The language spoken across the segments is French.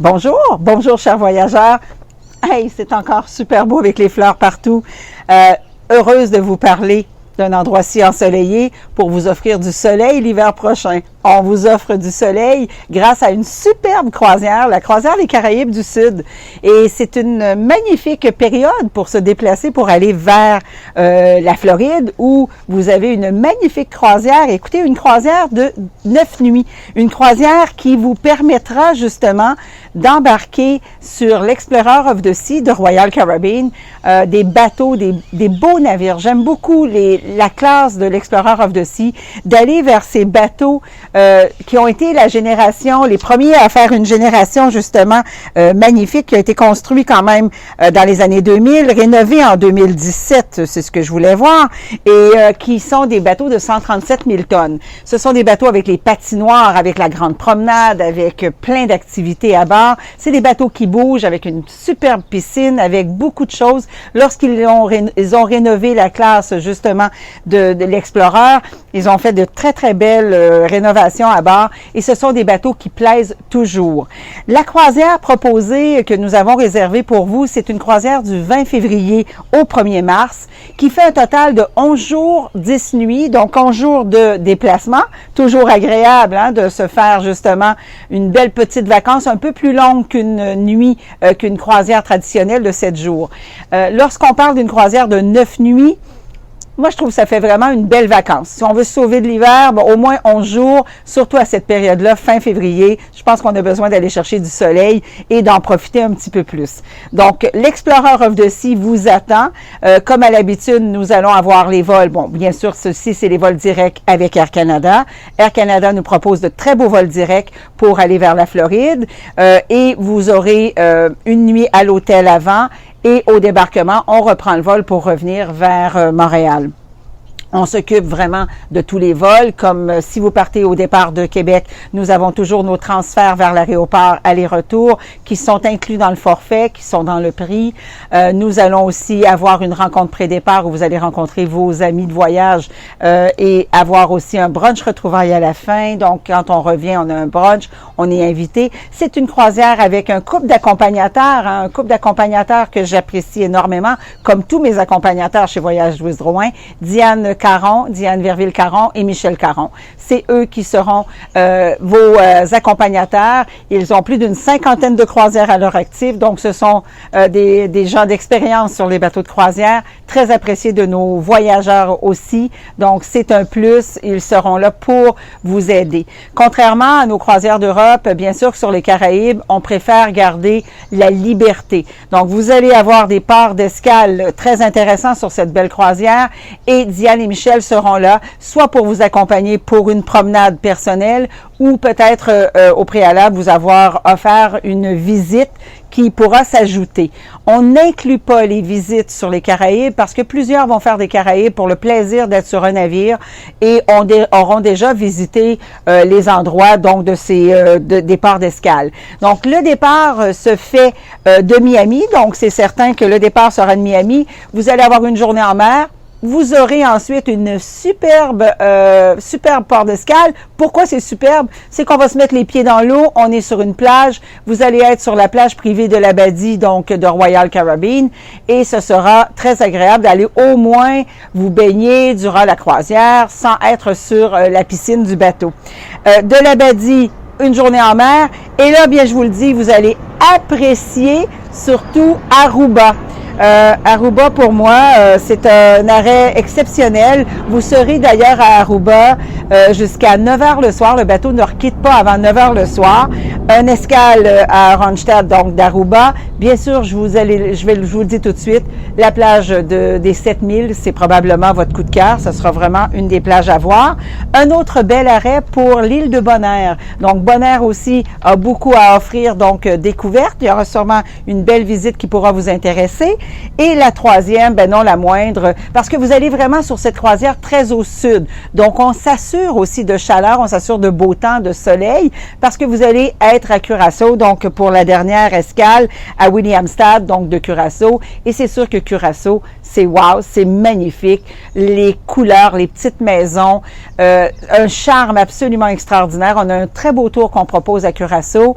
Bonjour, bonjour chers voyageurs. Hey, c'est encore super beau avec les fleurs partout. Heureuse de vous parler d'un endroit si ensoleillé pour vous offrir du soleil l'hiver prochain. On vous offre du soleil grâce à une superbe croisière, la croisière des Caraïbes du Sud. Et c'est une magnifique période pour se déplacer, pour aller vers la Floride où vous avez une magnifique croisière. Écoutez, une croisière de 9 nuits. Une croisière qui vous permettra justement d'embarquer sur l'Explorer of the Sea de Royal Caribbean, des bateaux, des beaux navires. J'aime beaucoup la classe de l'Explorer of the Sea, d'aller vers ces bateaux qui ont été la génération, les premiers à faire une génération justement magnifique, qui a été construit quand même dans les années 2000, rénové en 2017, c'est ce que je voulais voir, et qui sont des bateaux de 137 000 tonnes. Ce sont des bateaux avec les patinoires, avec la grande promenade, avec plein d'activités à bord. C'est des bateaux qui bougent avec une superbe piscine, avec beaucoup de choses. Lorsqu'ils ont rénové la classe justement de l'Explorer, ils ont fait de très très belles rénovations à bord et ce sont des bateaux qui plaisent toujours. La croisière proposée que nous avons réservée pour vous, c'est une croisière du 20 février au 1er mars qui fait un total de 11 jours, 10 nuits, donc 11 jours de déplacement. Toujours agréable de se faire justement une belle petite vacance un peu plus longue qu'une nuit, qu'une croisière traditionnelle de 7 jours. Lorsqu'on parle d'une croisière de 9 nuits, moi, je trouve que ça fait vraiment une belle vacance. Si on veut se sauver de l'hiver, au moins 11 jours, surtout à cette période-là, fin février, je pense qu'on a besoin d'aller chercher du soleil et d'en profiter un petit peu plus. Donc, l'Explorer of the Sea vous attend. Comme à l'habitude, nous allons avoir les vols. Bon, bien sûr, ceci, c'est les vols directs avec Air Canada. Air Canada nous propose de très beaux vols directs pour aller vers la Floride. Et vous aurez une nuit à l'hôtel avant. Et au débarquement, on reprend le vol pour revenir vers Montréal. On s'occupe vraiment de tous les vols, comme si vous partez au départ de Québec, nous avons toujours nos transferts vers l'aéroport aller-retour qui sont inclus dans le forfait, qui sont dans le prix. Nous allons aussi avoir une rencontre pré-départ où vous allez rencontrer vos amis de voyage et avoir aussi un brunch retrouvailles à la fin. Donc, quand on revient, on a un brunch, on est invité. C'est une croisière avec un couple d'accompagnateurs, un couple d'accompagnateurs que j'apprécie énormément, comme tous mes accompagnateurs chez Voyage Louise Drouin, Diane Verville-Caron et Michel Caron. C'est eux qui seront vos accompagnateurs. Ils ont plus d'une 50aine de croisières à leur actif, donc ce sont des gens d'expérience sur les bateaux de croisière, très appréciés de nos voyageurs aussi. Donc, c'est un plus. Ils seront là pour vous aider. Contrairement à nos croisières d'Europe, bien sûr que sur les Caraïbes, on préfère garder la liberté. Donc, vous allez avoir des ports d'escale très intéressants sur cette belle croisière et Diane et Michel seront là, soit pour vous accompagner pour une promenade personnelle ou peut-être au préalable vous avoir offert une visite qui pourra s'ajouter. On n'inclut pas les visites sur les Caraïbes parce que plusieurs vont faire des Caraïbes pour le plaisir d'être sur un navire et auront déjà visité les endroits donc de ces départs d'escale. Donc le départ se fait de Miami, donc c'est certain que le départ sera de Miami. Vous allez avoir une journée en mer. Vous aurez ensuite une superbe port d'escale. Pourquoi c'est superbe? C'est qu'on va se mettre les pieds dans l'eau, on est sur une plage, vous allez être sur la plage privée de l'Abadie, donc de Royal Caribbean, et ce sera très agréable d'aller au moins vous baigner durant la croisière sans être sur la piscine du bateau. De l'Abadie, une journée en mer, et là, bien, je vous le dis, vous allez apprécier surtout Aruba. Aruba, pour moi, c'est un arrêt exceptionnel. Vous serez d'ailleurs à Aruba jusqu'à 9 h le soir. Le bateau ne quitte pas avant 9 h le soir. Un escale à Ronstadt, donc d'Aruba. Bien sûr, je vous le dis tout de suite, la plage des 7000, c'est probablement votre coup de cœur. Ce sera vraiment une des plages à voir. Un autre bel arrêt pour l'île de Bonaire. Donc, Bonaire aussi a beaucoup à offrir, donc découverte. Il y aura sûrement une belle visite qui pourra vous intéresser. Et la troisième, ben non la moindre, parce que vous allez vraiment sur cette croisière très au sud. Donc, on s'assure s'assure aussi de chaleur, on s'assure de beau temps, de soleil, parce que vous allez être à Curaçao, donc pour la dernière escale à Williamstad, donc de Curaçao. Et c'est sûr que Curaçao, c'est wow, c'est magnifique. Les couleurs, les petites maisons, un charme absolument extraordinaire. On a un très beau tour qu'on propose à Curaçao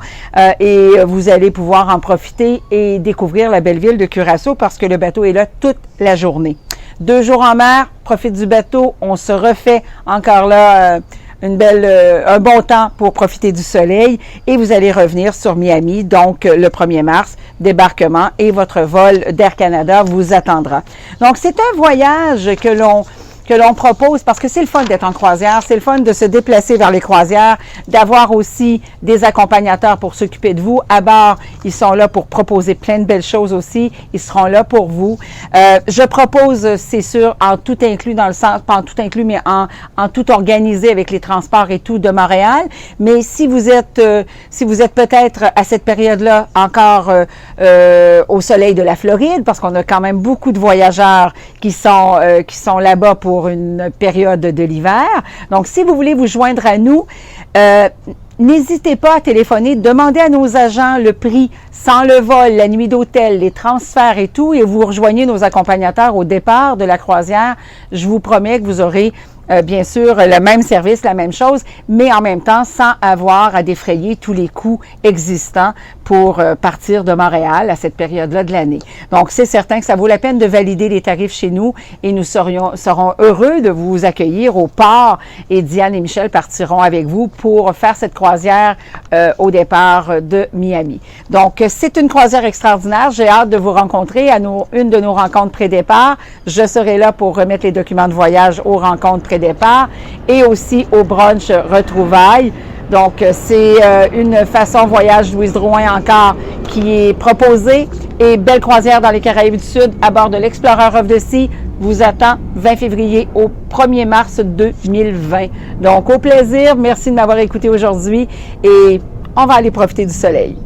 et vous allez pouvoir en profiter et découvrir la belle ville de Curaçao parce que le bateau est là toute la journée. 2 jours en mer, profite du bateau, on se refait encore là un bon temps pour profiter du soleil et vous allez revenir sur Miami, donc le 1er mars, débarquement et votre vol d'Air Canada vous attendra. Donc c'est un voyage que l'on propose parce que c'est le fun d'être en croisière, c'est le fun de se déplacer vers les croisières, d'avoir aussi des accompagnateurs pour s'occuper de vous. À bord, ils sont là pour proposer plein de belles choses aussi. Ils seront là pour vous. Je propose, c'est sûr, en tout inclus dans le sens, pas en tout inclus, mais en tout organisé avec les transports et tout de Montréal. Mais si vous êtes peut-être à cette période-là encore au soleil de la Floride, parce qu'on a quand même beaucoup de voyageurs qui sont là-bas pour une période de l'hiver. Donc, si vous voulez vous joindre à nous, n'hésitez pas à téléphoner, demandez à nos agents le prix sans le vol, la nuit d'hôtel, les transferts et tout, et vous rejoignez nos accompagnateurs au départ de la croisière. Je vous promets que vous aurez bien sûr, le même service, la même chose, mais en même temps, sans avoir à défrayer tous les coûts existants pour partir de Montréal à cette période-là de l'année. Donc, c'est certain que ça vaut la peine de valider les tarifs chez nous et nous serons heureux de vous accueillir au port et Diane et Michel partiront avec vous pour faire cette croisière au départ de Miami. Donc, c'est une croisière extraordinaire. J'ai hâte de vous rencontrer à une de nos rencontres pré-départ. Je serai là pour remettre les documents de voyage aux rencontres pré-départ et aussi au brunch retrouvailles. Donc, c'est une façon voyage Louise Drouin encore qui est proposée et belle croisière dans les Caraïbes du Sud à bord de l'Explorer of the Sea vous attend 20 février au 1er mars 2020. Donc, au plaisir. Merci de m'avoir écouté aujourd'hui et on va aller profiter du soleil.